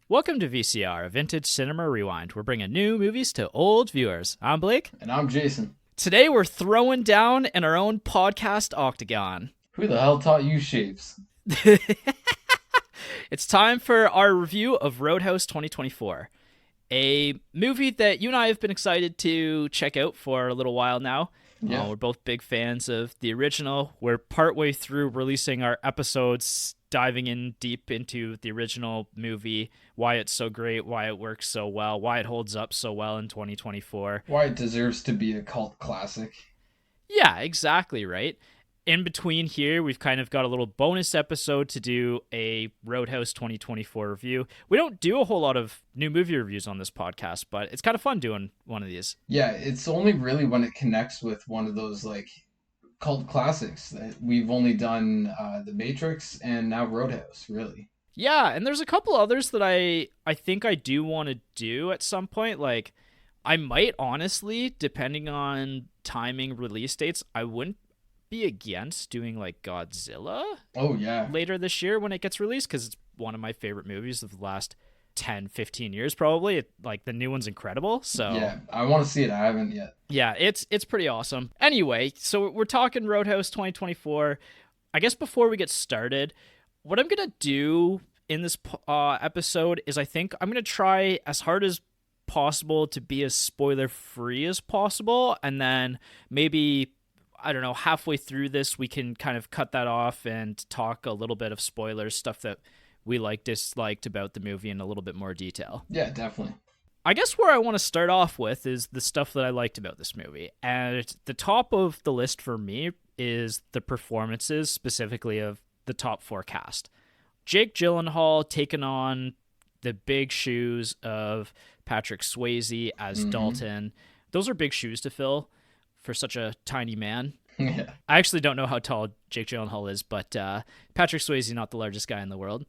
Welcome to VCR, a vintage cinema rewind. We're bringing new movies to old viewers. I'm Blake. And I'm Jason. Today we're throwing down in our own podcast octagon. Who the hell taught you shapes? It's time for our review of Roadhouse 2024, a movie that you and I have been excited to check out for a little while now. Yeah. We're both big fans of the original. We're partway through releasing our episodes, diving in deep into the original movie, why it's so great, why it works so well, why it holds up so well in 2024. Why it deserves to be a cult classic. Yeah, exactly, right? In between here, we've kind of got a little bonus episode to do a Roadhouse 2024 review. We don't do a whole lot of new movie reviews on this podcast, but it's kind of fun doing one of these. Yeah, it's only really when it connects with one of those like cult classics that we've only done The Matrix and now Roadhouse, really. Yeah, and there's a couple others that I think I do want to do at some point. Like, I might honestly, depending on timing, release dates, I wouldn't be against doing like Godzilla Oh, yeah. later this year when it gets released, because it's one of my favorite movies of the last 10, 15 years probably. Like, the new one's incredible. So Yeah, I want to see it. I haven't yet. yeah, it's pretty awesome. Anyway, so we're talking Roadhouse 2024. I guess before we get started, what I'm going to do in this episode is I think I'm going to try as hard as possible to be as spoiler-free as possible, and then maybe, I don't know, halfway through this we can kind of cut that off and talk a little bit of spoilers, stuff that we liked, disliked about the movie in a little bit more detail. Yeah, definitely. I guess where I want to start off with is the stuff that I liked about this movie. And at the top of the list for me is the performances, specifically of the top four cast. Jake Gyllenhaal taking on the big shoes of Patrick Swayze as Dalton. Those are big shoes to fill for such a tiny man. Yeah. I actually don't know how tall Jake Gyllenhaal is, but Patrick Swayze, not the largest guy in the world.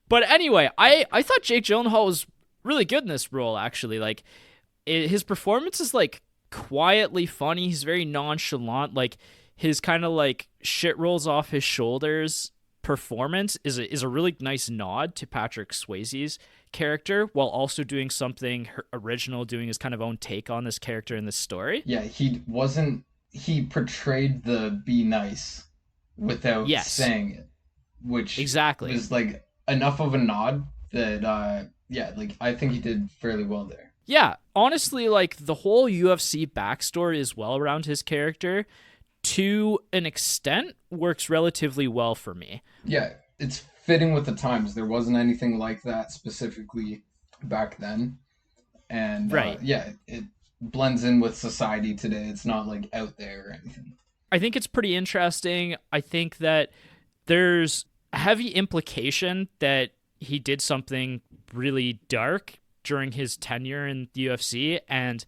But anyway, I thought Jake Gyllenhaal was really good in this role, actually. Like, his performance is like quietly funny. He's very nonchalant. Like, his kind of like shit rolls off his shoulders performance is a really nice nod to Patrick Swayze's character, while also doing something original, doing his kind of own take on this character in this story. Yeah, he portrayed the be nice without saying it, which Exactly. was like enough of a nod that yeah, like I think he did fairly well there. Yeah, honestly, like the whole UFC backstory as well around his character, to an extent, works relatively well for me. Yeah, it's fitting with the times. There wasn't anything like that specifically back then. And Right. yeah, it blends in with society today. It's not like out there or anything. I think it's pretty interesting. I think that there's heavy implication that he did something really dark during his tenure in the UFC, and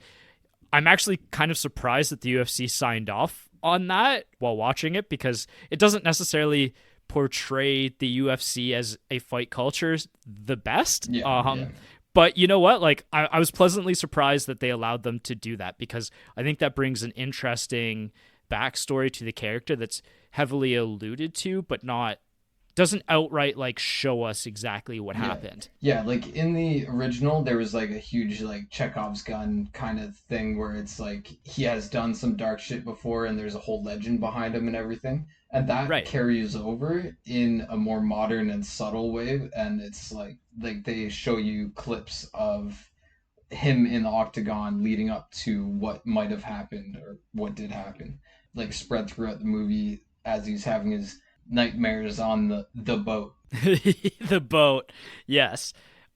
I'm actually kind of surprised that the UFC signed off on that while watching it, because it doesn't necessarily portray the UFC as a fight culture the best. Yeah. But you know what? Like, I was pleasantly surprised that they allowed them to do that, because I think that brings an interesting backstory to the character that's heavily alluded to, but doesn't outright like show us exactly what happened. Yeah, like in the original, there was like a huge like Chekhov's gun kind of thing where it's like he has done some dark shit before and there's a whole legend behind him and everything. And that carries over in a more modern and subtle way. And it's like they show you clips of him in the octagon leading up to what might have happened or what did happen, like spread throughout the movie as he's having his nightmares on the boat. The boat, yes.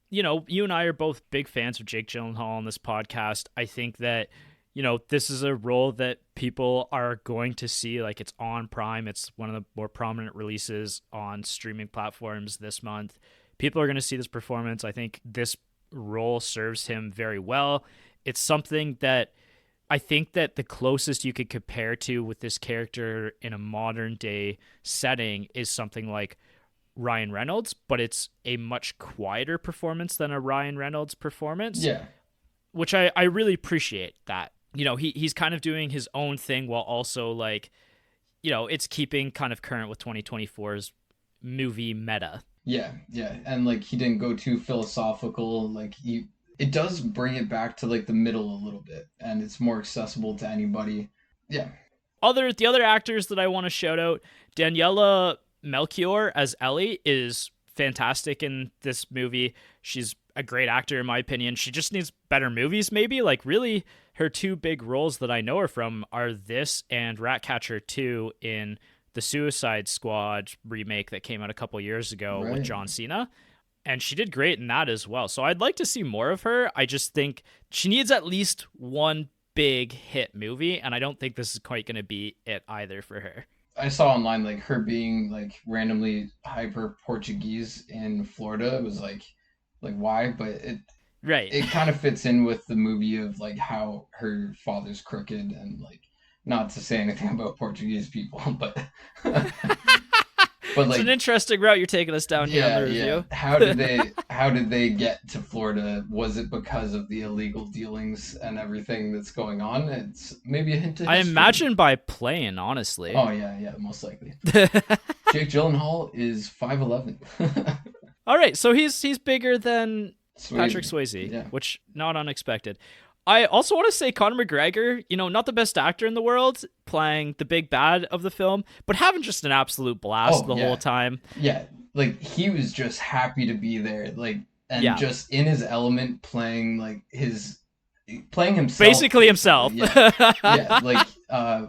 You know, you and I are both big fans of Jake Gyllenhaal on this podcast. I think that, you know, this is a role that people are going to see. Like, it's on Prime. It's one of the more prominent releases on streaming platforms this month. People are going to see this performance. I think this role serves him very well. It's something that I think that the closest you could compare to with this character in a modern day setting is something like Ryan Reynolds, but it's a much quieter performance than a Ryan Reynolds performance. Yeah. Which I really appreciate that. You know, he's kind of doing his own thing while also, like, you know, it's keeping kind of current with 2024's movie meta. Yeah, and like he didn't go too philosophical. Like he, it does bring it back to like the middle a little bit, and it's more accessible to anybody. Yeah, The other actors that I want to shout out, Daniela Melchior as Ellie is fantastic in this movie. She's a great actor in my opinion. She just needs better movies maybe. Like really her two big roles that I know her from are this and Ratcatcher 2 in the Suicide Squad remake that came out a couple years ago with right. John Cena. And she did great in that as well. So I'd like to see more of her. I just think she needs at least one big hit movie, and I don't think this is quite going to be it either for her. I saw online like her being like randomly hyper Portuguese in Florida was like why, but Right. it kind of fits in with the movie of like how her father's crooked and like not to say anything about Portuguese people, but but It's an like interesting route you're taking us down here on yeah, the yeah. review. How did they get to Florida? Was it because of the illegal dealings and everything that's going on? It's maybe a hint of I history. imagine by plane, honestly. Oh yeah, yeah, most likely. Jake Gyllenhaal is 5'11". All right, so he's bigger than Patrick Swayze. Swayze, Yeah. which not unexpected. I also want to say Connor McGregor, not the best actor in the world, playing the big bad of the film, but having just an absolute blast Oh the whole yeah. time. Yeah. Like he was just happy to be there. Like and Yeah, just in his element playing like his playing himself basically basically. himself. Yeah. Yeah, like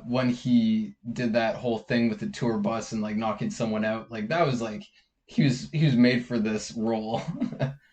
when he did that whole thing with the tour bus and like knocking someone out, like that was like he was made for this role.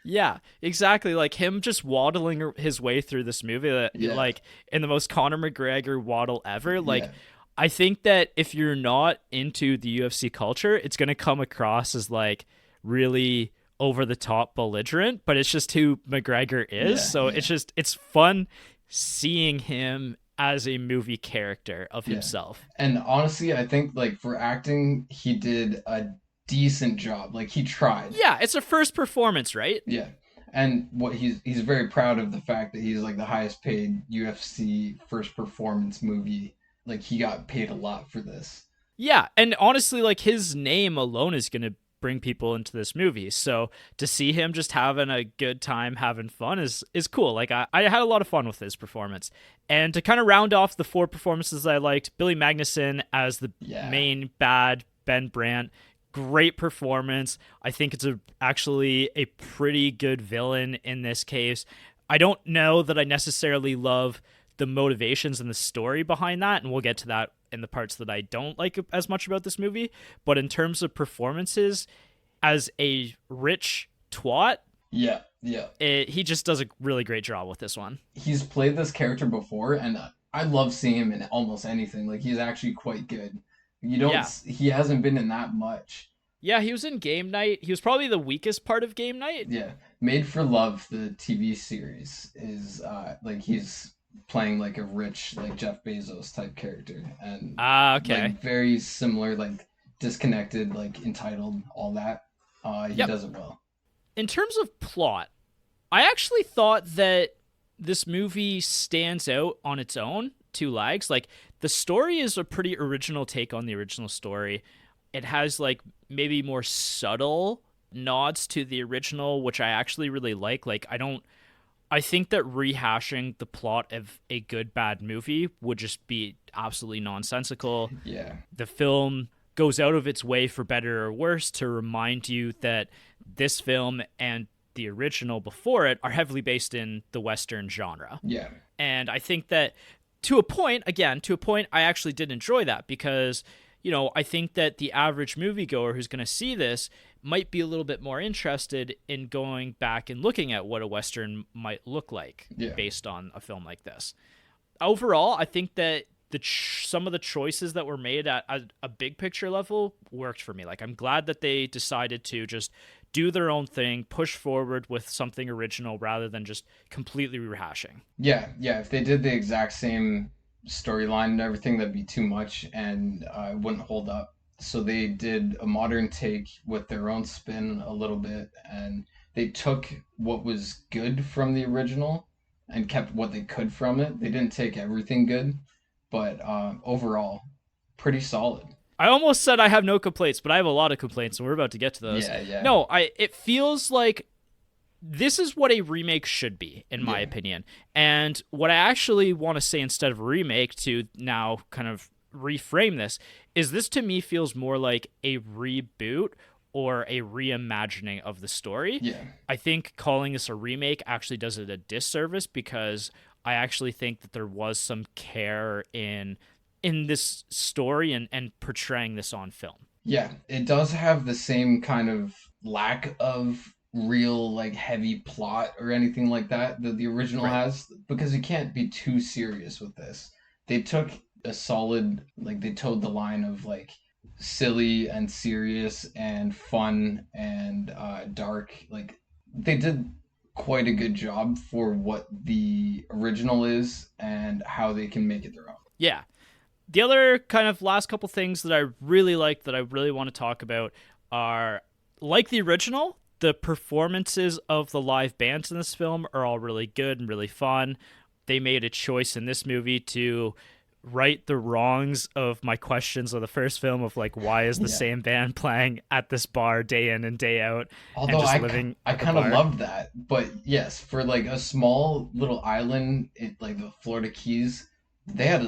Yeah, exactly. Like him just waddling his way through this movie, Yeah. like in the most Conor McGregor waddle ever. Like, Yeah. I think that if you're not into the UFC culture, it's gonna come across as like really over the top belligerent, but it's just who McGregor is. Yeah. So Yeah. it's fun seeing him as a movie character of Yeah. himself. And honestly, I think like for acting, he did a decent job. Like he tried. Yeah, it's a first performance, right? Yeah. And what he's very proud of the fact that he's like the highest paid UFC first performance movie. Like he got paid a lot for this. Yeah, and honestly, like his name alone is gonna bring people into this movie. So to see him just having a good time, having fun is cool. Like I had a lot of fun with his performance. And to kind of round off the four performances I liked, Billy Magnuson as the Yeah. main bad Ben Brandt, great performance. I think it's actually a pretty good villain in this case. I don't know that I necessarily love the motivations and the story behind that, and we'll get to that in the parts that I don't like as much about this movie. But in terms of performances, as a rich twat, Yeah. Yeah. he just does a really great job with this one. He's played this character before, and I love seeing him in almost anything. Like he's actually quite good. You don't. Yeah. He hasn't been in that much. Yeah, he was in Game Night. He was probably the weakest part of Game Night. Yeah. Made for Love, the TV series, is like he's playing like a rich like Jeff Bezos type character, and Ah, okay. like very similar, like disconnected, like entitled, all that. He Yep. does it well. In terms of plot, I actually thought that this movie stands out on its own two legs. Like the story is a pretty original take on the original story. It has like maybe more subtle nods to the original, which I actually really like. I think that rehashing the plot of a good bad movie would just be absolutely nonsensical. Yeah. The film goes out of its way, for better or worse, to remind you that this film and the original before it are heavily based in the Western genre. Yeah. And I think that to a point, I actually did enjoy that because, I think that the average moviegoer who's going to see this might be a little bit more interested in going back and looking at what a Western might look like Yeah. based on a film like this. Overall, I think that some of the choices that were made at a big picture level worked for me. Like I'm glad that they decided to just do their own thing, push forward with something original rather than just completely rehashing. Yeah. Yeah. If they did the exact same storyline and everything, that'd be too much, and it wouldn't hold up. So they did a modern take with their own spin a little bit, and they took what was good from the original and kept what they could from it. They didn't take everything good, but overall, pretty solid. I almost said I have no complaints, but I have a lot of complaints, and we're about to get to those. Yeah, yeah. No, it feels like this is what a remake should be, in my Yeah. opinion. And what I actually want to say instead of remake, to now kind of reframe this, this to me feels more like a reboot or a reimagining of the story. Yeah. I think calling this a remake actually does it a disservice, because I actually think that there was some care in this story and portraying this on film. Yeah, it does have the same kind of lack of real like heavy plot or anything like that that the original Right. has, because you can't be too serious with this. They took a solid, like they towed the line of like silly and serious and fun and dark. Like they did quite a good job for what the original is and how they can make it their own. Yeah. The other kind of last couple things that I really like that I really want to talk about are, like the original, the performances of the live bands in this film are all really good and really fun. They made a choice in this movie to right the wrongs of my questions of the first film of like, why is the Yeah. same band playing at this bar day in and day out and Although just living I at the kind of bar? loved that, but yes, for like a small little island, like the Florida Keys, they had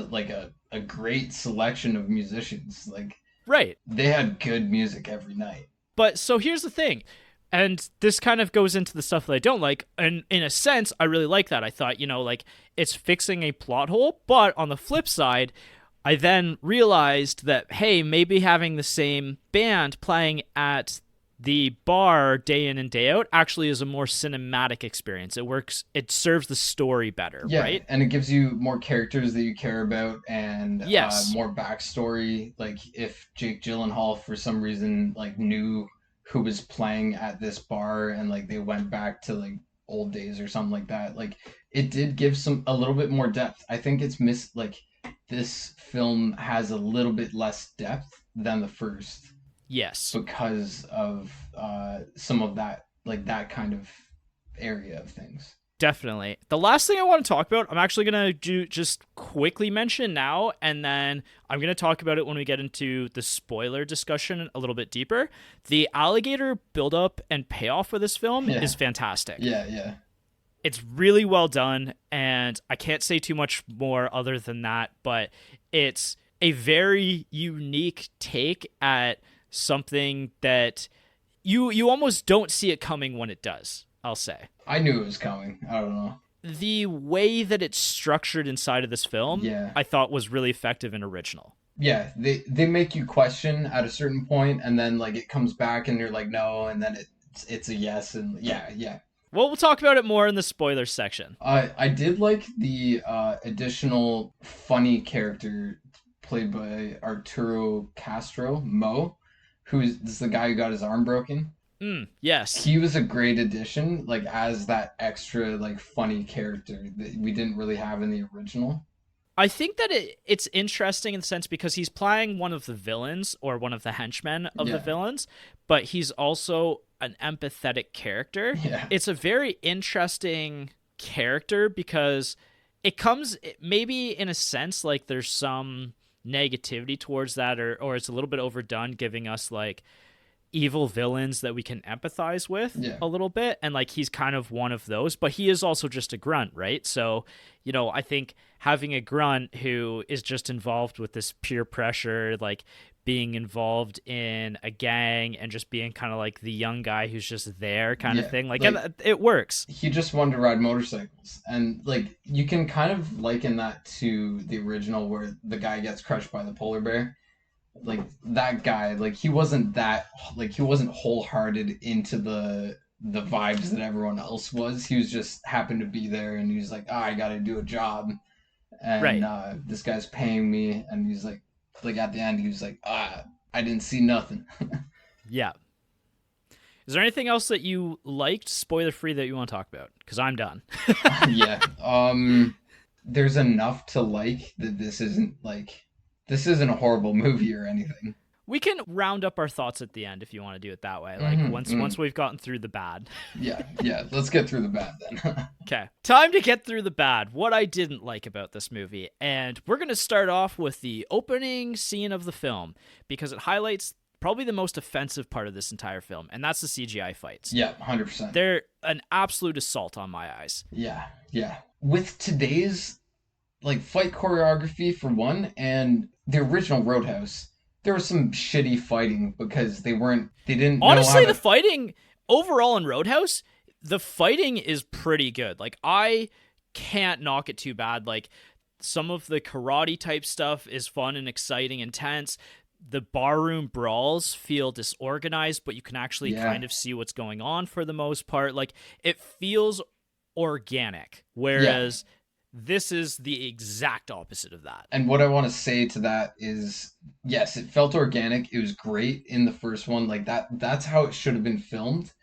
a great selection of musicians. Like Right. they had good music every night. But so here's the thing, and this kind of goes into the stuff that I don't like. And in a sense, I really like that. I thought, like it's fixing a plot hole. But on the flip side, I then realized that, hey, maybe having the same band playing at the bar day in and day out actually is a more cinematic experience. It works, it serves the story better, Yeah, right? and it gives you more characters that you care about and Yes. more backstory. Like if Jake Gyllenhaal for some reason like knew who was playing at this bar and like they went back to like old days or something like that. Like it did give some a little bit more depth. I think it's like this film has a little bit less depth than the first Yes. because of some of that like that kind of area of things. Definitely. The last thing I want to talk about, I'm actually going to just quickly mention now, and then I'm going to talk about it when we get into the spoiler discussion a little bit deeper. The alligator buildup and payoff for this film Yeah. is fantastic. Yeah, yeah. It's really well done, and I can't say too much more other than that, but it's a very unique take at something that you almost don't see it coming when it does, I'll say. I knew it was coming. I don't know. The way that it's structured inside of this film, Yeah. I thought was really effective and original. Yeah, they make you question at a certain point and then like it comes back and you're like no and then it's a yes and yeah, yeah. Well, we'll talk about it more in the spoilers section. I did like the additional funny character played by Arturo Castro, Mo, who's the guy who got his arm broken. Yes. He was a great addition, like as that extra like funny character that we didn't really have in the original. I think that it's interesting in the sense because he's playing one of the villains or one of the henchmen of the Yeah. villains, but he's also an empathetic character. Yeah. It's a very interesting character because it comes maybe in a sense like there's some negativity towards that, or it's a little bit overdone, giving us like evil villains that we can empathize with Yeah. a little bit, and like he's kind of one of those, but he is also just a grunt, right? So I think having a grunt who is just involved with this peer pressure, like being involved in a gang and just being kind of like the young guy who's just there kind of Yeah, thing, like like it works. he just wanted to ride motorcycles and like you can kind of liken that to the original where the guy gets crushed by the polar bear, like that guy, like he wasn't wholehearted into the vibes that everyone else was. He was just happened to be there and he was like, I gotta do a job and Right. this guy's paying me, and he's like at the end he was like, I didn't see nothing. Yeah. Is there anything else that you liked, spoiler free, that you want to talk about? Because I'm done. Yeah. There's enough to like that this isn't a horrible movie or anything. We can round up our thoughts at the end if you want to do it that way. Like once we've gotten through the bad. Yeah. Let's get through the bad then. Okay. Time to get through the bad. What I didn't like about this movie. And we're going to start off with the opening scene of the film because it highlights probably the most offensive part of this entire film, and that's the CGI fights. Yeah, 100%. They're an absolute assault on my eyes. Yeah. With today's like fight choreography for one, and the original Roadhouse, there was some shitty fighting because they didn't honestly know how the fighting overall in Roadhouse, the fighting is pretty good. Like, I can't knock it too bad. Like, some of the karate type stuff is fun and exciting, intense. The barroom brawls feel disorganized, but you can actually kind of see what's going on for the most part. Like, it feels organic, whereas this is the exact opposite of that. And what I want to say to that is, yes, it felt organic. It was great in the first one. Like that's how it should have been filmed.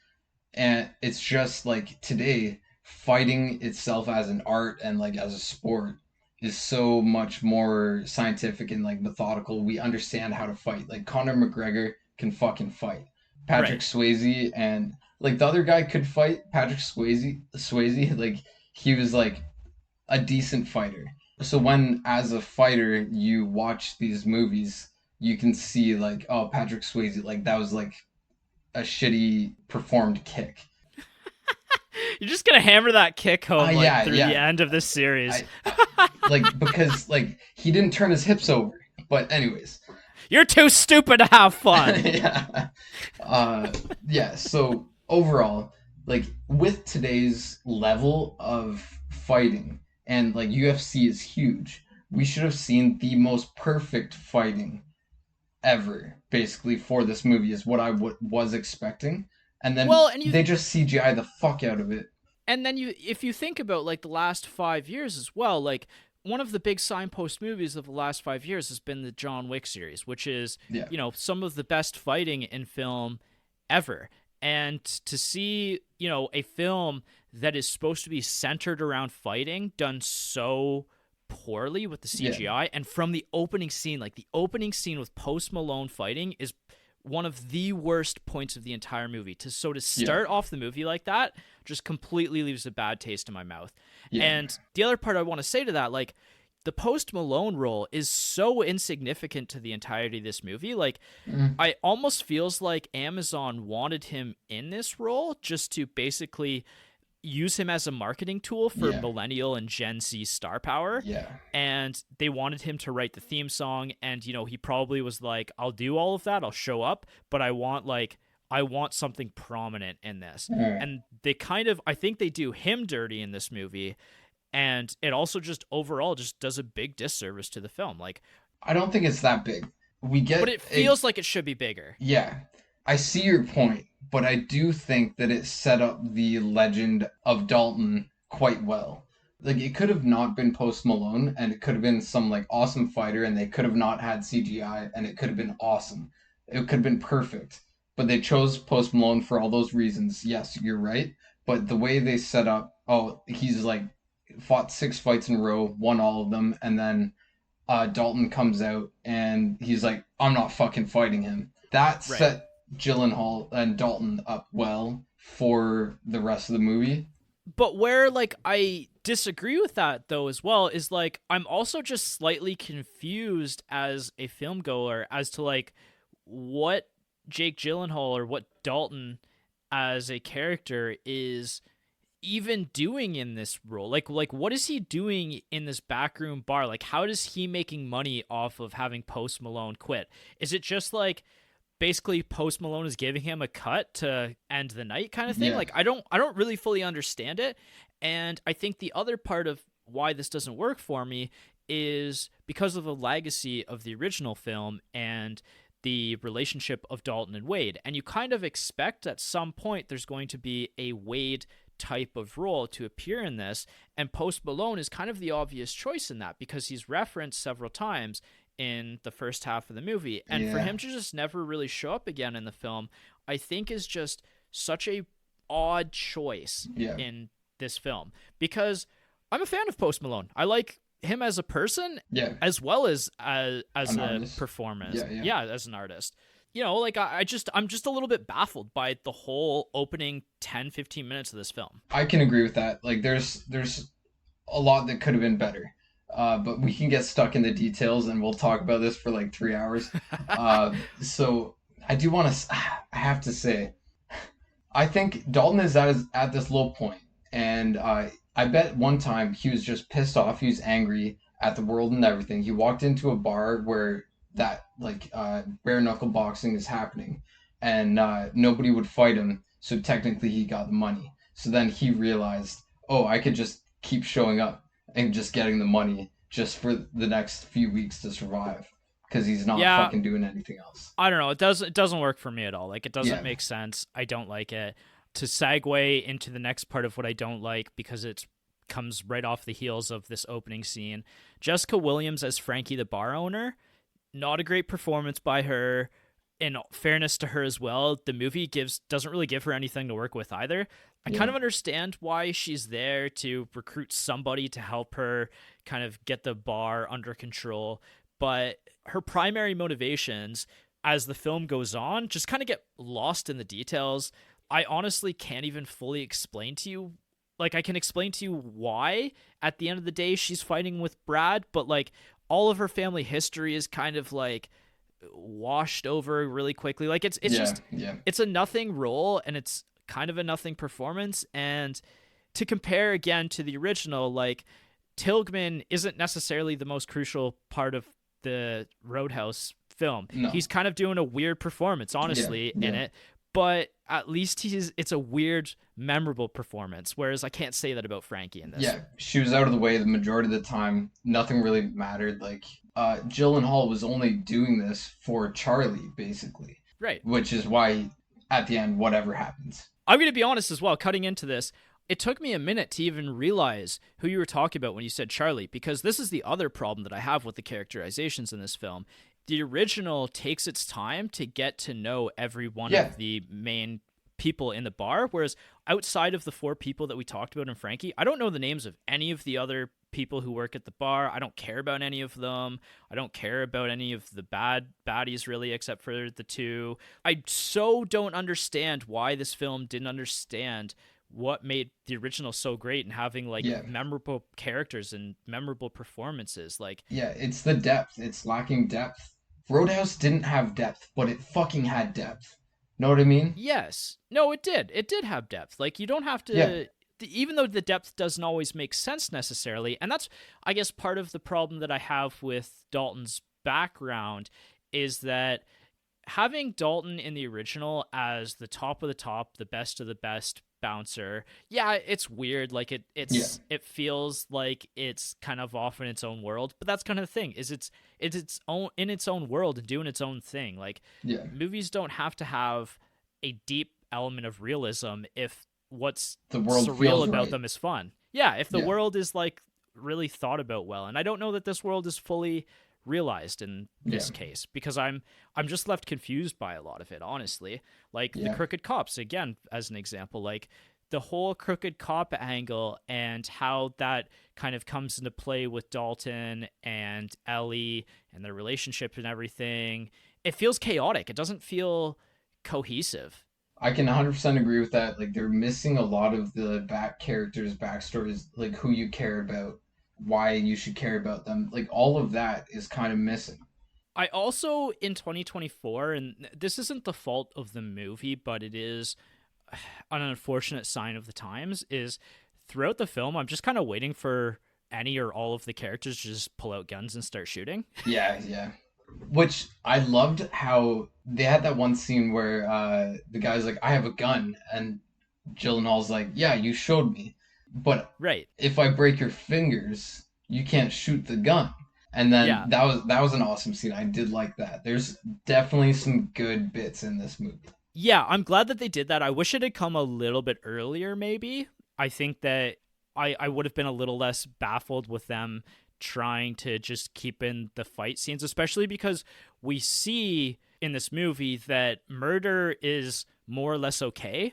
And it's just like today, fighting itself as an art and like as a sport is so much more scientific and like methodical. We understand how to fight. Like Connor McGregor can fucking fight. Patrick Swayze and like the other guy could fight. Patrick Swayze, like he was like a decent fighter. So when, as a fighter, you watch these movies, you can see like, oh, Patrick Swayze, like that was like a shitty performed kick. You're just gonna hammer that kick home through the end of this series. Like because like he didn't turn his hips over. But anyways, you're too stupid to have fun. So overall, like with today's level of fighting, and like UFC is huge, we should have seen the most perfect fighting ever, basically, for this movie is what I was expecting. And then they just CGI the fuck out of it. And then if you think about like the last 5 years as well, like one of the big signpost movies of the last 5 years has been the John Wick series, which is, some of the best fighting in film ever. And to see, a film that is supposed to be centered around fighting done so poorly with the CGI, and from the opening scene, like the opening scene with Post Malone fighting is one of the worst points of the entire movie. To start off the movie like that just completely leaves a bad taste in my mouth. And the other part I want to say to that, like, the Post Malone role is so insignificant to the entirety of this movie. Like, I almost feels like Amazon wanted him in this role just to basically use him as a marketing tool for millennial and Gen Z star power. And they wanted him to write the theme song. And, he probably was like, I'll do all of that. I'll show up, but I want something prominent in this. And they I think they do him dirty in this movie. And it also just overall just does a big disservice to the film. Like, I don't think it's that big. But it feels like it should be bigger. Yeah. I see your point, but I do think that it set up the legend of Dalton quite well. Like, it could have not been Post Malone, and it could have been some like awesome fighter, and they could have not had CGI, and it could have been awesome. It could have been perfect. But they chose Post Malone for all those reasons. Yes, you're right. But the way they set up, he's like fought 6 fights in a row, won all of them, and then Dalton comes out and he's like, I'm not fucking fighting him. That set Gyllenhaal and Dalton up well for the rest of the movie. But where like I disagree with that though as well is like I'm also just slightly confused as a film goer as to like what Jake Gyllenhaal or what Dalton as a character is even doing in this role. Like what is he doing in this backroom bar? Like, how is he making money off of having Post Malone quit? Is it just like basically Post Malone is giving him a cut to end the night kind of thing? Like, I don't really fully understand it. And I think the other part of why this doesn't work for me is because of the legacy of the original film and the relationship of Dalton and Wade. And you kind of expect at some point there's going to be a Wade type of role to appear in this, and Post Malone is kind of the obvious choice in that because he's referenced several times in the first half of the movie, and for him to just never really show up again in the film, I think is just such a odd choice in this film. Because I'm a fan of Post Malone. I like him as a person, Yeah. as well as An a artist. performance. Yeah, yeah. Yeah, as an artist. You know, like I'm just a little bit baffled by the whole opening 10-15 minutes of this film. I can agree with that. Like there's a lot that could have been better. But we can get stuck in the details, and we'll talk about this for like 3 hours. So I do want to. I have to say, I think Dalton is at this low point, and I bet one time he was just pissed off. He was angry at the world and everything. He walked into a bar where that like bare knuckle boxing is happening, and nobody would fight him. So technically, he got the money. So then he realized, oh, I could just keep showing up and just getting the money just for the next few weeks to survive because he's not Yeah, fucking doing anything else. I don't know. It doesn't work for me at all. Like, it doesn't Yeah. make sense. I don't like it. To segue into the next part of what I don't like, because it comes right off the heels of this opening scene, Jessica Williams as Frankie the bar owner, not a great performance by her. In fairness to her as well, the movie doesn't really give her anything to work with either. I kind of understand why she's there to recruit somebody to help her kind of get the bar under control, but her primary motivations as the film goes on just kind of get lost in the details. I honestly can't even fully explain to you. Like, I can explain to you why at the end of the day she's fighting with Brad, but like all of her family history is kind of like washed over really quickly. Like it's just it's a nothing role, and it's kind of a nothing performance. And to compare again to the original, like Tilghman isn't necessarily the most crucial part of the Roadhouse film. No. He's kind of doing a weird performance, honestly, in it. But at least it's a weird, memorable performance. Whereas I can't say that about Frankie in this. Yeah, she was out of the way the majority of the time. Nothing really mattered. Like, Gyllenhaal was only doing this for Charlie, basically. Right. Which is why, at the end, whatever happens. I'm going to be honest as well, cutting into this, it took me a minute to even realize who you were talking about when you said Charlie, because this is the other problem that I have with the characterizations in this film. The original takes its time to get to know every one of the main people in the bar, whereas outside of the 4 people that we talked about in Frankie, I don't know the names of any of the other people who work at the bar. I don't care about any of them. I don't care about any of the baddies really, except for the 2. I so don't understand why this film didn't understand what made the original so great and having like memorable characters and memorable performances. Like, it's the depth. It's lacking depth. Roadhouse didn't have depth, but it fucking had depth. Know what I mean? Yes. No, it did. It did have depth. Like, you don't have to even though the depth doesn't always make sense necessarily, and that's, I guess, part of the problem that I have with Dalton's background is that having Dalton in the original as the top of the top, the best of the best bouncer, it's weird. Like it feels like it's kind of off in its own world, but that's kind of the thing. Is it's own in its own world and doing its own thing. Like movies don't have to have a deep element of realism if what's the world surreal about them is fun. Yeah, if the world is like really thought about well, and I don't know that this world is fully realized in this case, because I'm just left confused by a lot of it, honestly. Like the crooked cops, again, as an example, like the whole crooked cop angle and how that kind of comes into play with Dalton and Ellie and their relationship and everything. It feels chaotic. It doesn't feel cohesive. I can 100% agree with that. Like, they're missing a lot of the back characters, backstories, like who you care about, why you should care about them. Like, all of that is kind of missing. I also, in 2024, and this isn't the fault of the movie, but it is an unfortunate sign of the times, is throughout the film, I'm just kind of waiting for any or all of the characters to just pull out guns and start shooting. Yeah. Which I loved how they had that one scene where the guy's like, I have a gun, and Gyllenhaal's like, yeah, you showed me. But if I break your fingers, you can't shoot the gun. And then that was an awesome scene. I did like that. There's definitely some good bits in this movie. Yeah, I'm glad that they did that. I wish it had come a little bit earlier, maybe. I think that I would have been a little less baffled with them trying to just keep in the fight scenes, especially because we see in this movie that murder is more or less okay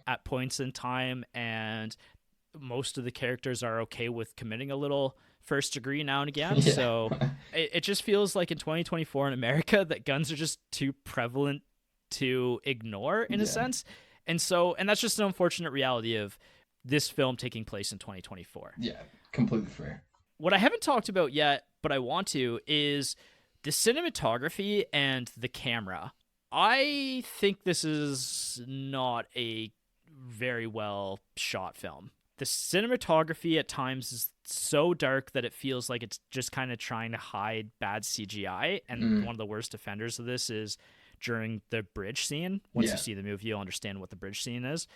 at points in time, and most of the characters are okay with committing a little First Degree now and again. Yeah. So it just feels like in 2024 in America that guns are just too prevalent to ignore in a sense. And that's just an unfortunate reality of this film taking place in 2024. Yeah, completely fair. What I haven't talked about yet, but I want to, is the cinematography and the camera. I think this is not a very well shot film. The cinematography at times is so dark that it feels like it's just kind of trying to hide bad CGI. And one of the worst offenders of this is during the bridge scene. Once you see the movie, you'll understand what the bridge scene is.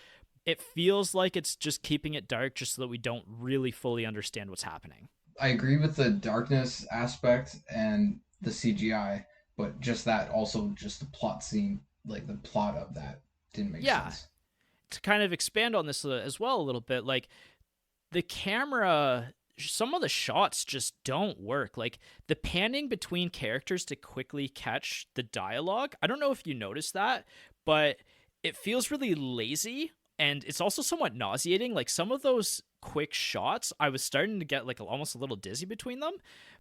It feels like it's just keeping it dark just so that we don't really fully understand what's happening. I agree with the darkness aspect and the CGI, but just that also just the plot scene, like the plot of that didn't make sense. To kind of expand on this as well a little bit, like the camera, some of the shots just don't work. Like the panning between characters to quickly catch the dialogue. I don't know if you noticed that, but it feels really lazy. And it's also somewhat nauseating. Like some of those quick shots, I was starting to get like almost a little dizzy between them.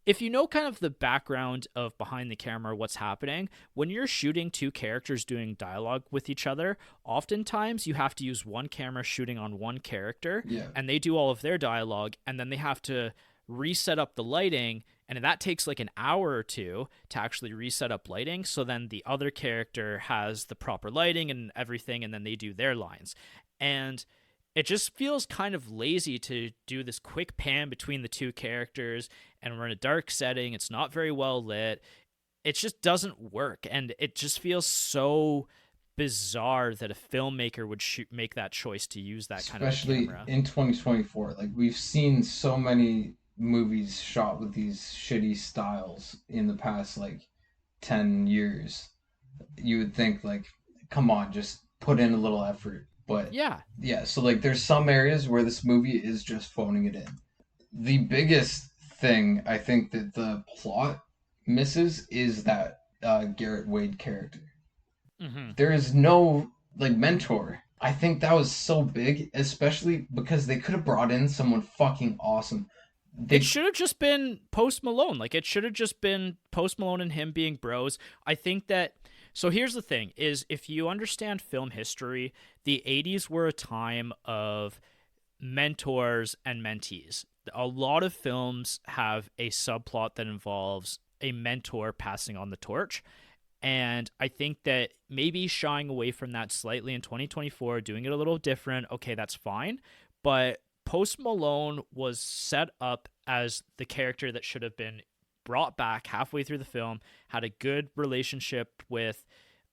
If you know kind of the background of behind the camera, what's happening, when you're shooting two characters doing dialogue with each other, oftentimes you have to use one camera shooting on one character, and they do all of their dialogue, and then they have to reset up the lighting, and that takes like an hour or two to actually reset up lighting, so then the other character has the proper lighting and everything, and then they do their lines. And it just feels kind of lazy to do this quick pan between the two characters, and we're in a dark setting. It's not very well lit. It just doesn't work, and it just feels so bizarre that a filmmaker would make that choice to use that kind of camera. Especially in 2024. Like, we've seen so many movies shot with these shitty styles in the past, like, 10 years. You would think, like, come on, just put in a little effort. But yeah, so like there's some areas where this movie is just phoning it in. The biggest thing I think that the plot misses is that Garrett Wade character. There is no like mentor. I think that was so big, especially because they could have brought in someone fucking awesome. It should have just been Post Malone. Like, it should have just been Post Malone and him being bros. I think that... So here's the thing, is if you understand film history, the 80s were a time of mentors and mentees. A lot of films have a subplot that involves a mentor passing on the torch. And I think that maybe shying away from that slightly in 2024, doing it a little different, okay, that's fine. But Post Malone was set up as the character that should have been brought back halfway through the film, had a good relationship with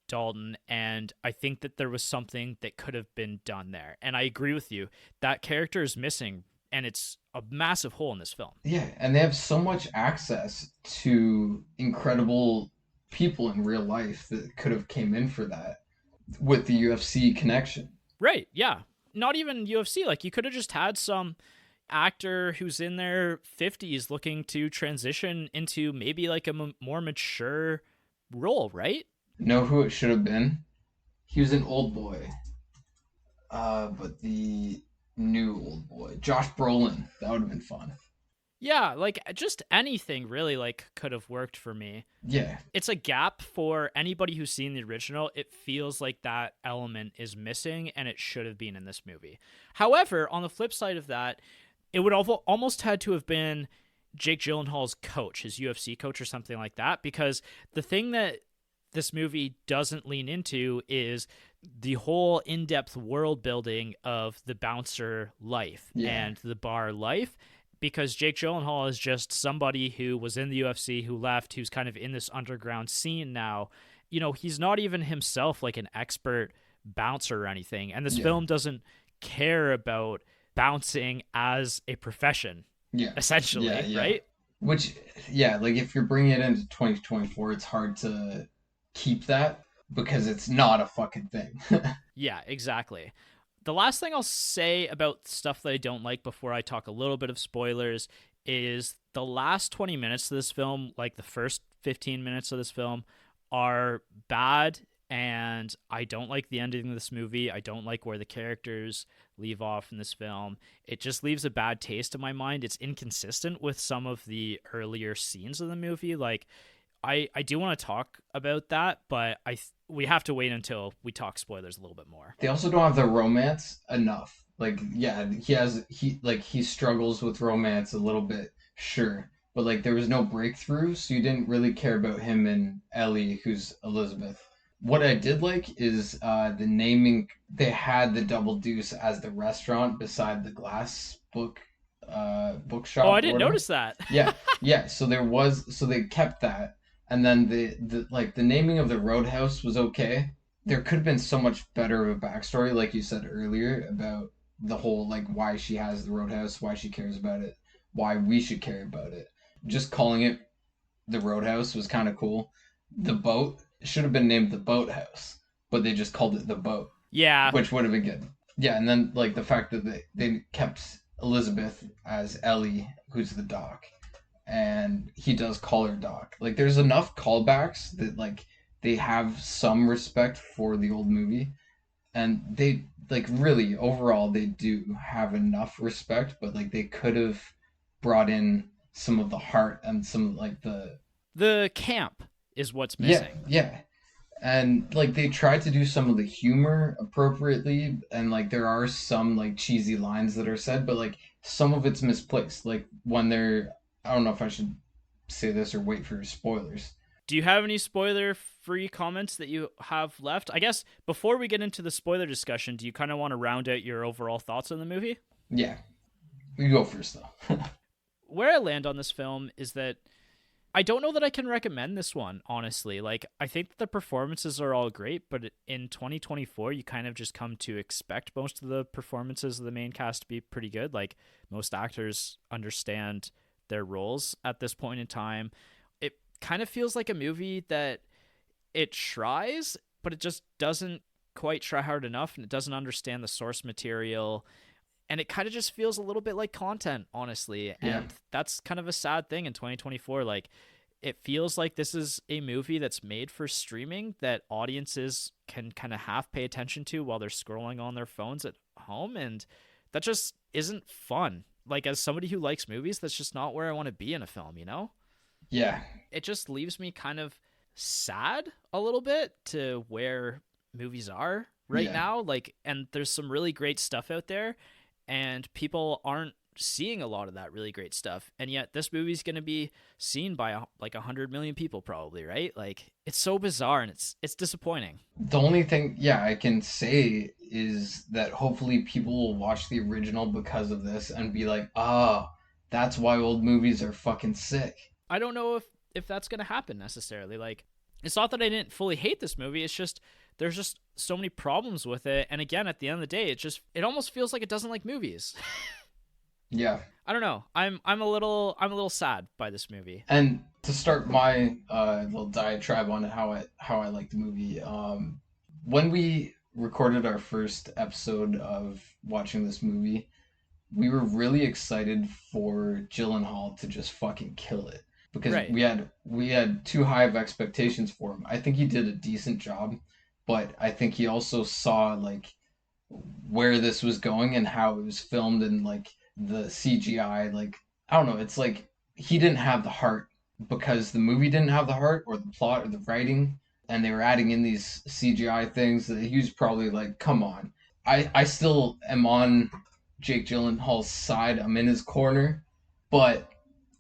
Dalton, and I think that there was something that could have been done there. And I agree with you. That character is missing, and it's a massive hole in this film. Yeah, and they have so much access to incredible people in real life that could have came in for that with the UFC connection. Right, yeah. Not even UFC. Like, you could have just had some actor who's in their 50s looking to transition into maybe like a more mature role, right? Know who it should have been? He was an old boy. But the new old boy, Josh Brolin. That would have been fun. Yeah, like just anything really like could have worked for me. Yeah. It's a gap for anybody who's seen the original. It feels like that element is missing, and it should have been in this movie. However, on the flip side of that, it would almost had to have been Jake Gyllenhaal's coach, his UFC coach or something like that, because the thing that this movie doesn't lean into is the whole in-depth world building of the bouncer life and the bar life, because Jake Gyllenhaal is just somebody who was in the UFC, who left, who's kind of in this underground scene now. You know, he's not even himself like an expert bouncer or anything, and this film doesn't care about bouncing as a profession, essentially, right? Which, like if you're bringing it into 2024, it's hard to keep that because it's not a fucking thing. Yeah, exactly. The last thing I'll say about stuff that I don't like before I talk a little bit of spoilers is the last 20 minutes of this film, like the first 15 minutes of this film, are bad and I don't like the ending of this movie. I don't like where the characters leave off in this film. It just leaves a bad taste in my mind. It's inconsistent with some of the earlier scenes of the movie. Like, I do want to talk about that, but we have to wait until we talk spoilers a little bit more. They also don't have the romance enough. Like, yeah, he struggles with romance a little bit, sure, but like there was no breakthrough, so you didn't really care about him and Ellie, who's Elizabeth. What I did like is the naming. They had the Double Deuce as the restaurant beside the glass Oh, I bookshop or didn't whatever. notice that. Yeah, yeah. So they kept that, and then the naming of the Roadhouse was okay. There could have been so much better of a backstory, like you said earlier, about the whole like why she has the Roadhouse, why she cares about it, why we should care about it. Just calling it the Roadhouse was kind of cool. The boat should have been named the Boathouse, but they just called it the boat, Yeah. which would have been good. Yeah, and then like the fact that they kept Elizabeth as Ellie, who's the doc, and he does call her doc. Like there's enough callbacks that like they have some respect for the old movie, and they like really overall they do have enough respect, but like they could have brought in some of the heart and some like The camp is what's yeah, missing. yeah. And like they tried to do some of the humor appropriately, and like there are some like cheesy lines that are said, but like some of it's misplaced. Like when they're, I don't know if I should say this or wait for spoilers. Do you have any spoiler free comments that you have left? I guess before we get into the spoiler discussion, do you kind of want to round out your overall thoughts on the movie? Yeah, you go first though. Where I land on this film is that I don't know that I can recommend this one, honestly. Like, I think that the performances are all great, but in 2024, you kind of just come to expect most of the performances of the main cast to be pretty good. Like, most actors understand their roles at this point in time. It kind of feels like a movie that it tries, but it just doesn't quite try hard enough, and it doesn't understand the source material, and it kind of just feels a little bit like content, honestly. Yeah, And that's kind of a sad thing in 2024. Like, it feels like this is a movie that's made for streaming that audiences can kind of half pay attention to while they're scrolling on their phones at home, and that just isn't fun. Like, as somebody who likes movies, that's just not where I want to be in a film, you know? yeah, It just leaves me kind of sad a little bit to where movies are right yeah. now. Like, and there's some really great stuff out there, and people aren't seeing a lot of that really great stuff. And yet this movie's going to be seen by like 100 million people probably, right? Like, it's so bizarre, and it's disappointing. The only thing, yeah, I can say is that hopefully people will watch the original because of this and be like, ah, that's why old movies are fucking sick. I don't know if that's going to happen necessarily. Like, it's not that I didn't fully hate this movie. It's just there's just so many problems with it. And again, at the end of the day, it almost feels like it doesn't like movies. Yeah. I don't know. I'm a little sad by this movie. And to start my little diatribe on how I like the movie, when we recorded our first episode of watching this movie, we were really excited for Gyllenhaal to just fucking kill it because Right. we had too high of expectations for him. I think he did a decent job, but I think he also saw like where this was going and how it was filmed and like the CGI. Like I don't know, it's like he didn't have the heart because the movie didn't have the heart or the plot or the writing, and they were adding in these CGI things that he was probably like, come on. I still am on Jake Gyllenhaal's side. I'm in his corner, but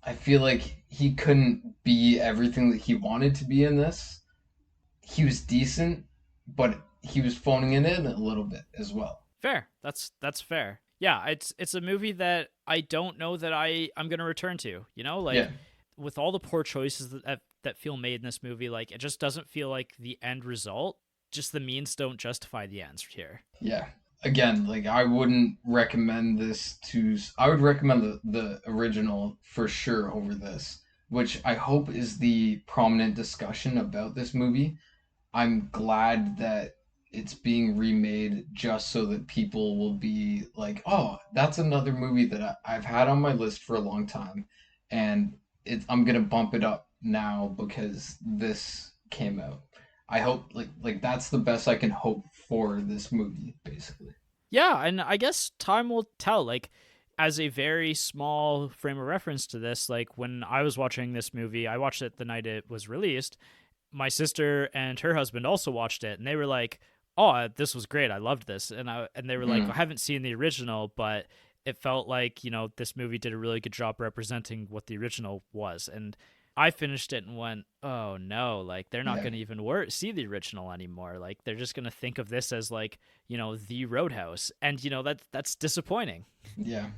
I feel like he couldn't be everything that he wanted to be in this. He was decent, but he was phoning it in a little bit as well. Fair. That's fair. Yeah, it's a movie that I don't know that I'm going to return to, you know? Like, Yeah, with all the poor choices that feel made in this movie, like, it just doesn't feel like the end result. Just the means don't justify the ends here. yeah. Again, like I wouldn't recommend this to. I would recommend the original for sure over this, which I hope is the prominent discussion about this movie. I'm glad that it's being remade just so that people will be like, oh, that's another movie that I've had on my list for a long time, and I'm gonna bump it up now because this came out. I hope like that's the best I can hope for this movie, basically. Yeah, and I guess time will tell. Like, as a very small frame of reference to this, like when I was watching this movie, I watched it the night it was released. My sister and her husband also watched it, and they were like, "Oh, this was great. I loved this." And they were like, "I Mm. haven't seen the original, but it felt like, this movie did a really good job representing what the original was." And I finished it and went, "Oh no, like they're not Yeah, going to even see the original anymore. Like they're just going to think of this as like, the Roadhouse." And that's disappointing. yeah.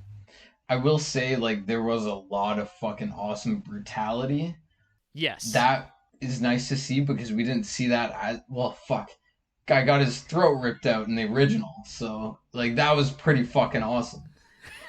I will say like there was a lot of fucking awesome brutality. Yes. That is nice to see because we didn't see that as well. Fuck, guy got his throat ripped out in the original, so like that was pretty fucking awesome.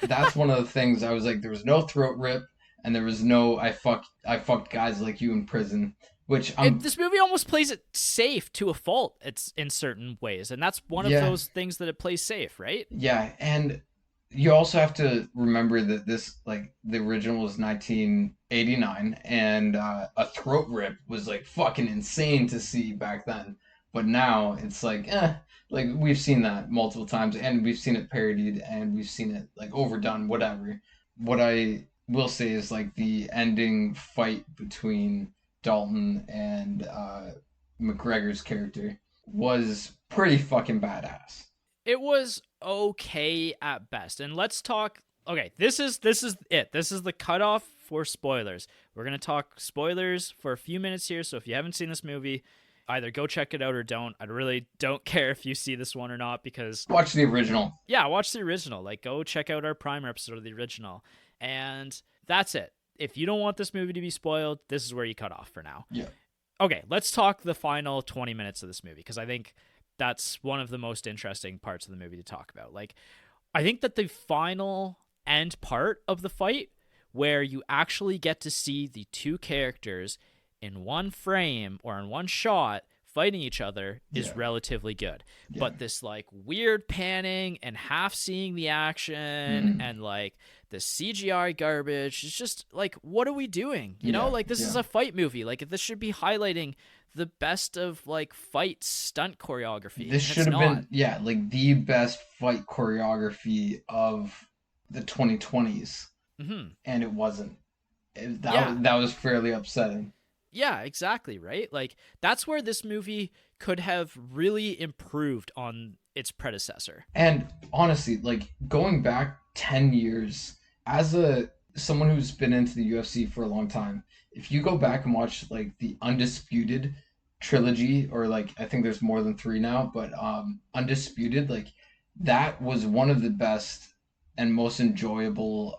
That's one of the things I was like, there was no throat rip, and there was no I fucked guys like you in prison, which This movie almost plays it safe to a fault. It's in certain ways, and that's one of yeah, those things that it plays safe, right? yeah, and you also have to remember that this like the original was 1989, and a throat rip was like fucking insane to see back then. But now it's like we've seen that multiple times, and we've seen it parodied, and we've seen it like overdone, whatever. What I will say is like the ending fight between Dalton and McGregor's character was pretty fucking badass. It was okay at best. And let's talk. Okay, this is it. This is the cutoff for spoilers. We're gonna talk spoilers for a few minutes here. So if you haven't seen this movie, either go check it out or don't. I really don't care if you see this one or not because Watch the original. yeah, watch the original. Like go check out our primer episode of the original, and that's it. If you don't want this movie to be spoiled, this is where you cut off for now. Yeah. Okay, let's talk the final 20 minutes of this movie because I think that's one of the most interesting parts of the movie to talk about. Like, I think that the final end part of the fight, where you actually get to see the two characters in one frame or in one shot fighting each other, is Yeah. relatively good. Yeah. But this like weird panning and half seeing the action and like the CGI garbage is just like, what are we doing? Yeah. Like this Yeah. is a fight movie. Like this should be highlighting the best of like fight stunt choreography. This And should it's have not. been like the best fight choreography of the 2020s, Mm-hmm. and it wasn't. Yeah. That was fairly upsetting. Yeah, exactly, right? Like that's where this movie could have really improved on its predecessor. And honestly, like going back 10 years as a someone who's been into the UFC for a long time, if you go back and watch like the Undisputed trilogy, or like I think there's more than 3 now, but Undisputed, like that was one of the best and most enjoyable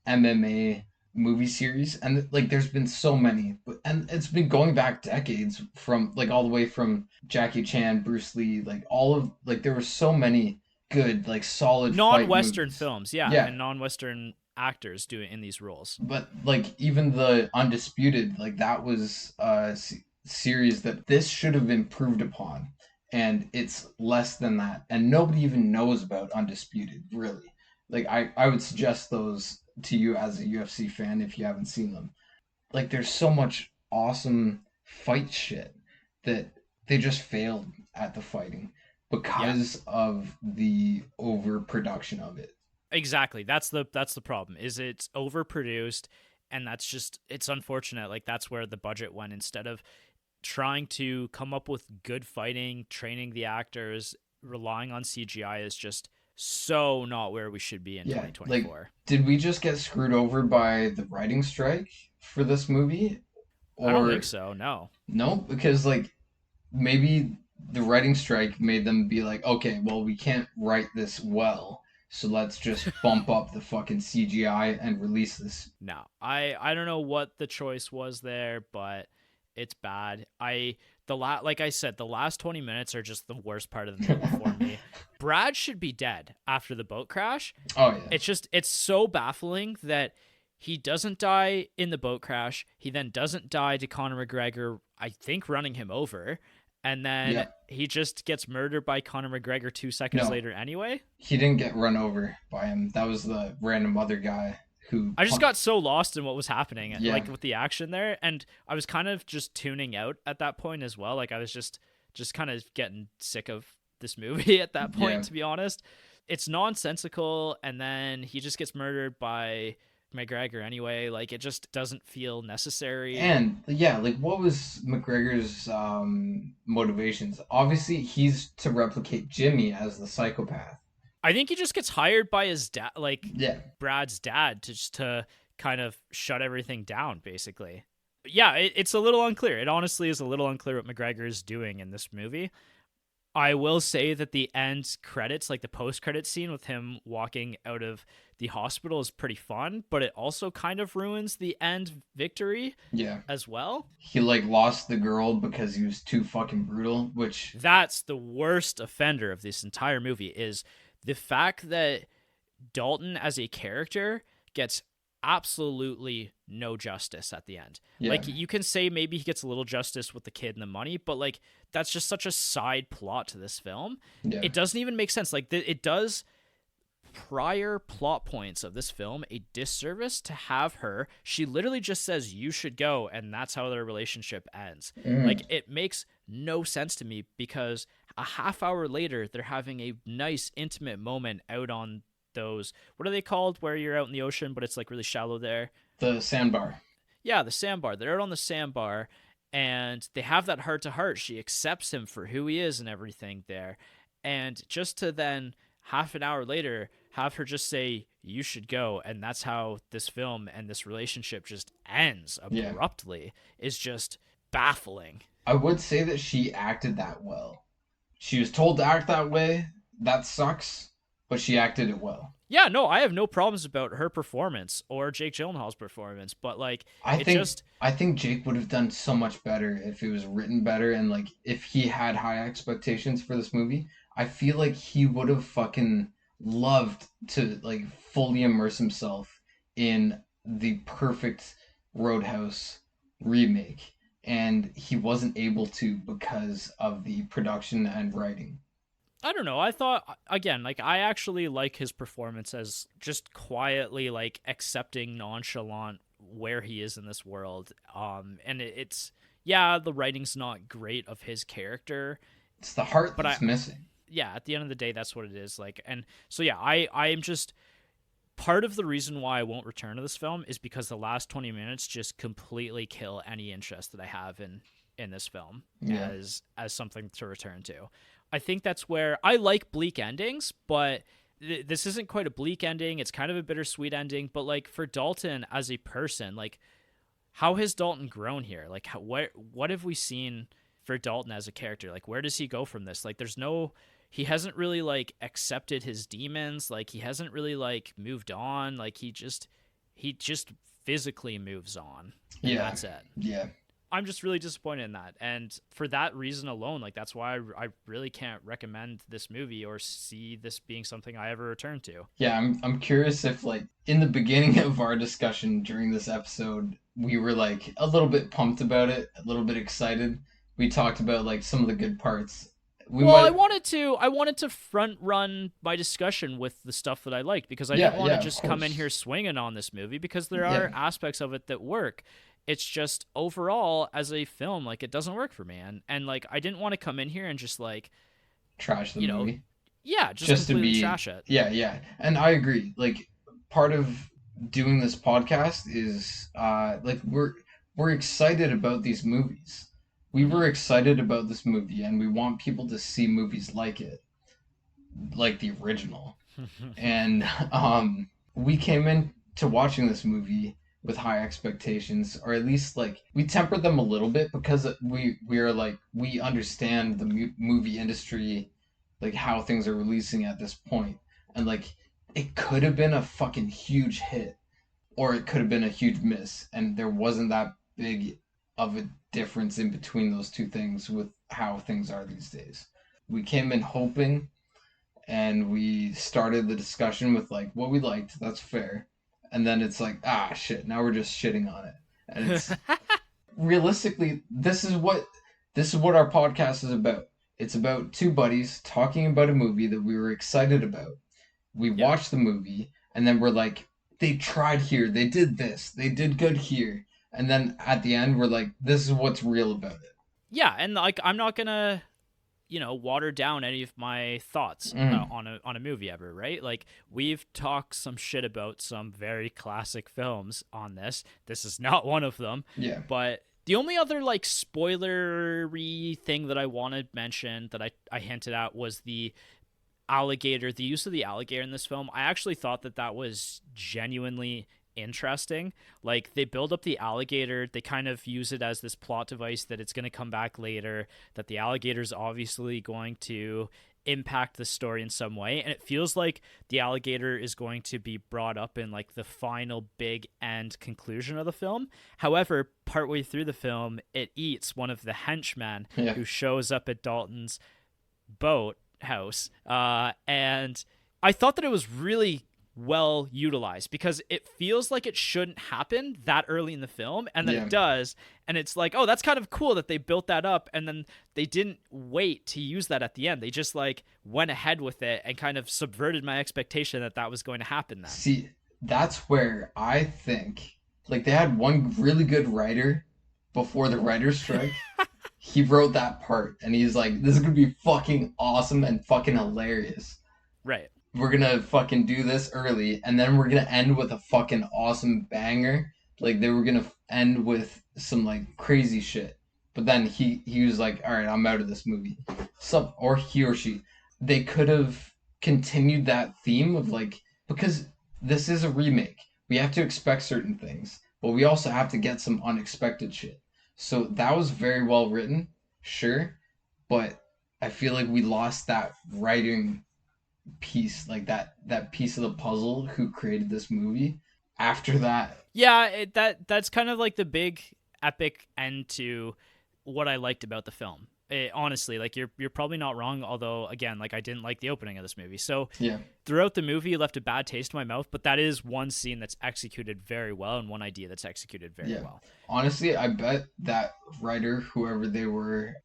MMA movie series. And like there's been so many, but and it's been going back decades, from like all the way from Jackie Chan, Bruce Lee, like all of like there were so many good like solid fight Non-Western movies. films, yeah, Yeah, and non-Western actors doing in these roles. but like even the Undisputed, like that was series that this should have improved upon, and it's less than that, and nobody even knows about Undisputed, really. Like I would suggest those to you as a UFC fan if you haven't seen them. Like there's so much awesome fight shit that they just failed at the fighting Yeah. because of the overproduction of it. Exactly. That's the problem. Is it's overproduced, and that's just it's unfortunate. Like that's where the budget went. Instead of trying to come up with good fighting, training the actors, relying on CGI is just so not where we should be in Yeah, like 2024. did we just get screwed over by the writing strike for this movie? I don't think Or so. No. no, because like maybe the writing strike made them be like, okay, well, we can't write this well, so let's just bump up the fucking CGI and release this. No. I don't know what the choice was there, but it's bad. Like I said, the last 20 minutes are just the worst part of the movie for me. Brad should be dead after the boat crash. Oh yeah, It's so baffling that he doesn't die in the boat crash. He then doesn't die to Connor McGregor, I think, running him over. And then yeah. he just gets murdered by Connor McGregor 2 seconds No, later anyway. he didn't get run over by him. That was the random other guy I just got so lost in what was happening, Yeah. like with the action there, and I was kind of just tuning out at that point as well. Like I was just kind of getting sick of this movie at that point, to be honest. It's nonsensical, and then he just gets murdered by McGregor anyway. Like it just doesn't feel necessary. And yeah, like what was McGregor's motivations? Obviously, he's to replicate Jimmy as the psychopath. I think he just gets hired by his dad, like Yeah. Brad's dad, to kind of shut everything down, basically. Yeah, it's a little unclear. It honestly is a little unclear what McGregor is doing in this movie. I will say that the end credits, like the post-credit scene with him walking out of the hospital, is pretty fun, but it also kind of ruins the end victory as well. He like lost the girl because he was too fucking brutal, which... That's the worst offender of this entire movie, is the fact that Dalton as a character gets absolutely no justice at the end. Like you can say maybe he gets a little justice with the kid and the money, but like that's just such a side plot to this film. It doesn't even make sense. Like it does prior plot points of this film a disservice to have her. She literally just says you should go, and that's how their relationship ends. Like it makes no sense to me, because a half hour later they're having a nice intimate moment out on those, what are they called, where you're out in the ocean but it's like really shallow there? The sandbar. Yeah, the sandbar. They're out on the sandbar and they have that heart to heart. She accepts him for who he is and everything there, and just to then half an hour later have her just say you should go, and that's how this film and this relationship just ends abruptly, is just baffling. I would say that she acted that well. She was told to act that way. That sucks, but she acted it well. Yeah, no, I have no problems about her performance or Jake Gyllenhaal's performance, but like I think Jake would have done so much better if it was written better, and like if he had high expectations for this movie. I feel like he would have fucking loved to like fully immerse himself in the perfect Roadhouse remake, and he wasn't able to because of the production and writing. I don't know. I thought, again, like I actually like his performance as just quietly like accepting, nonchalant where he is in this world. And it's the writing's not great of his character. It's the heart that's missing. Yeah, at the end of the day, that's what it is. Like, and so yeah, I am just, part of the reason why I won't return to this film is because the last 20 minutes just completely kill any interest that I have in this film as something to return to. I think that's where I like bleak endings, but this isn't quite a bleak ending. It's kind of a bittersweet ending, but like for Dalton as a person, like how has Dalton grown here? Like what have we seen for Dalton as a character? Like where does he go from this? Like he hasn't really like accepted his demons. Like he hasn't really like moved on. Like he just physically moves on. And that's it. Yeah. I'm just really disappointed in that. And for that reason alone, like that's why I really can't recommend this movie or see this being something I ever return to. Yeah, I'm curious if like in the beginning of our discussion during this episode, we were like a little bit pumped about it, a little bit excited. We talked about like some of the good parts. I wanted to front run my discussion with the stuff that I liked, because I didn't want to just come in here swinging on this movie, because there are aspects of it that work. It's just overall as a film, like it doesn't work for me, and like I didn't want to come in here and just like trash the movie. Just completely trash it. Yeah, and I agree. Like part of doing this podcast is like we're excited about these movies. We were excited about this movie, and we want people to see movies like it, like the original. And we came in to watching this movie with high expectations, or at least like we tempered them a little bit, because we are like, we understand the movie industry, like how things are releasing at this point, and like it could have been a fucking huge hit, or it could have been a huge miss, and there wasn't that big of a difference in between those two things with how things are these days. We came in hoping, and we started the discussion with like what we liked. That's fair. And then it's like, shit, now we're just shitting on it. And it's realistically, this is what our podcast is about. It's about two buddies talking about a movie that we were excited about. We watched the movie, and then we're like, they tried here, they did this, they did good here, and then at the end we're like, this is what's real about it. Yeah, and like I'm not gonna water down any of my thoughts on a movie ever, right? Like we've talked some shit about some very classic films on this. This is not one of them. Yeah. But the only other like spoilery thing that I wanted mention that I hinted at was the alligator, the use of the alligator in this film. I actually thought that was genuinely interesting. Like they build up the alligator, they kind of use it as this plot device that it's going to come back later, that the alligator is obviously going to impact the story in some way, and it feels like the alligator is going to be brought up in like the final big end conclusion of the film. However, partway through the film it eats one of the henchmen who shows up at Dalton's boat house, and I thought that it was really well utilized because it feels like it shouldn't happen that early in the film, and then it does, and it's like, oh, that's kind of cool that they built that up, and then they didn't wait to use that at the end. They just like went ahead with it and kind of subverted my expectation that was going to happen then. See, that's where I think like they had one really good writer before the writer's strike. He wrote that part and he's like, this is gonna be fucking awesome and fucking hilarious. Right. We're gonna fucking do this early, and then we're gonna end with a fucking awesome banger. Like they were gonna end with some like crazy shit, but then he was like, all right, I'm out of this movie. Or he or she, they could have continued that theme of like, because this is a remake, we have to expect certain things, but we also have to get some unexpected shit. So that was very well written, sure, but I feel like we lost that writing piece, like that piece of the puzzle who created this movie after that. Yeah, that's kind of like the big epic end to what I liked about the film. Honestly, like you're probably not wrong, although again, like I didn't like the opening of this movie. So yeah, throughout the movie it left a bad taste in my mouth, but that is one scene that's executed very well and one idea that's executed very well. Honestly, I bet that writer, whoever they were,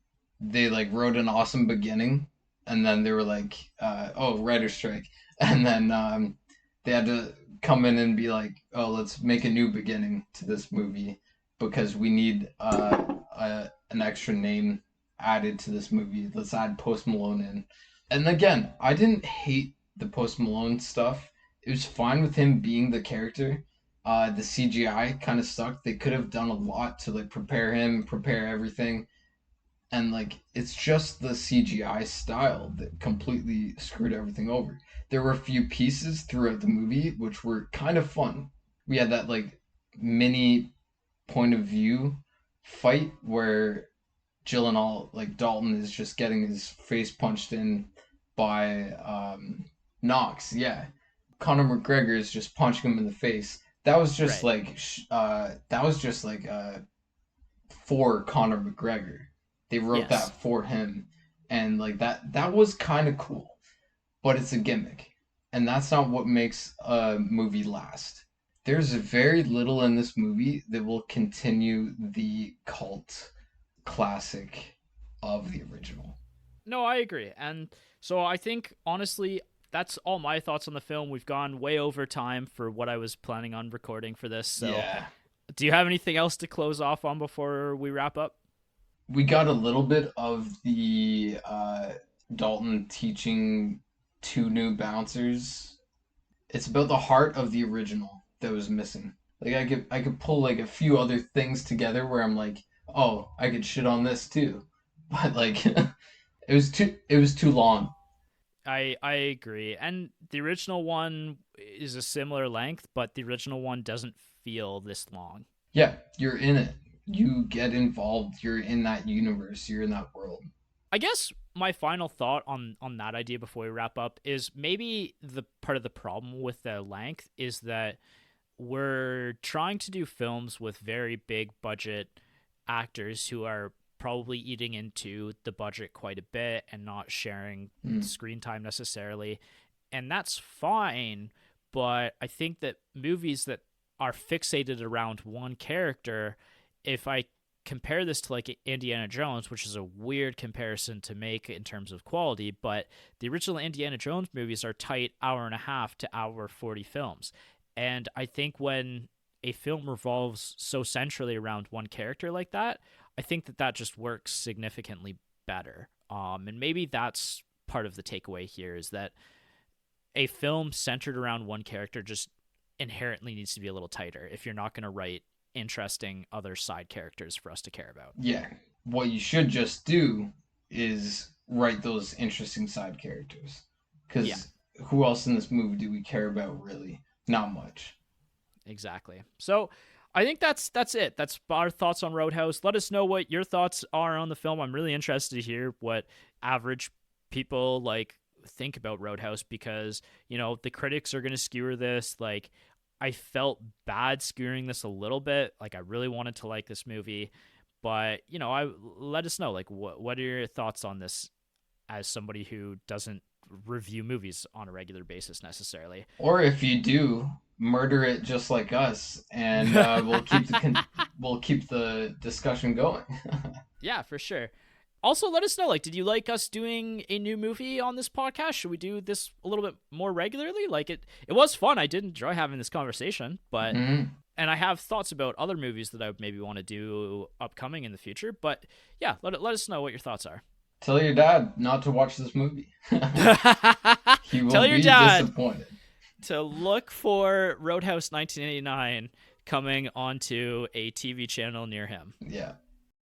they like wrote an awesome beginning, and then they were like, oh, writer's strike, and then they had to come in and be like, oh, let's make a new beginning to this movie because we need an extra name added to this movie. Let's add Post Malone in. And again, I didn't hate the Post Malone stuff. It was fine with him being the character. The CGI kind of sucked. They could have done a lot to like prepare everything. And like it's just the CGI style that completely screwed everything over. There were a few pieces throughout the movie which were kind of fun. We had that like mini point of view fight where Gyllenhaal, like Dalton, is just getting his face punched in by Knox. Yeah, Connor McGregor is just punching him in the face. That was just like for Connor McGregor. They wrote that for him, and like that was kind of cool, but it's a gimmick, and that's not what makes a movie last. There's very little in this movie that will continue the cult classic of the original. No, I agree. And so I think, honestly, that's all my thoughts on the film. We've gone way over time for what I was planning on recording for this. So do you have anything else to close off on before we wrap up? We got a little bit of the Dalton teaching two new bouncers. It's about the heart of the original that was missing. Like I could pull like a few other things together where I'm like, oh, I could shit on this too, but like it was too long. I agree, and the original one is a similar length, but the original one doesn't feel this long. Yeah, you're in it. You get involved. You're in that universe. You're in that world. I guess my final thought on that idea before we wrap up is maybe the part of the problem with the length is that we're trying to do films with very big budget actors who are probably eating into the budget quite a bit and not sharing screen time necessarily. And that's fine, but I think that movies that are fixated around one character, if I compare this to like Indiana Jones, which is a weird comparison to make in terms of quality, but the original Indiana Jones movies are tight 1.5 hour to 1.40 hour films. And I think when a film revolves so centrally around one character like that, I think that just works significantly better. And maybe that's part of the takeaway here, is that a film centered around one character just inherently needs to be a little tighter if you're not going to write interesting other side characters for us to care about. Yeah. What you should just do is write those interesting side characters. Because who else in this movie do we care about, really? Not much. Exactly. So I think that's it. That's our thoughts on Roadhouse. Let us know what your thoughts are on the film. I'm really interested to hear what average people like think about Roadhouse, because, you know, the critics are going to skewer this. Like, I felt bad skewering this a little bit. Like, I really wanted to like this movie, but, you know, let us know, like, what are your thoughts on this as somebody who doesn't review movies on a regular basis necessarily. Or if you do, murder it just like us, and we'll keep the discussion going. Yeah, for sure. Also, let us know, like, did you like us doing a new movie on this podcast? Should we do this a little bit more regularly? Like, it was fun. I did enjoy having this conversation, but and I have thoughts about other movies that I would maybe want to do upcoming in the future. But yeah, let us know what your thoughts are. Tell your dad not to watch this movie. He will Tell your be dad disappointed. To look for Roadhouse 1989 coming onto a TV channel near him. Yeah.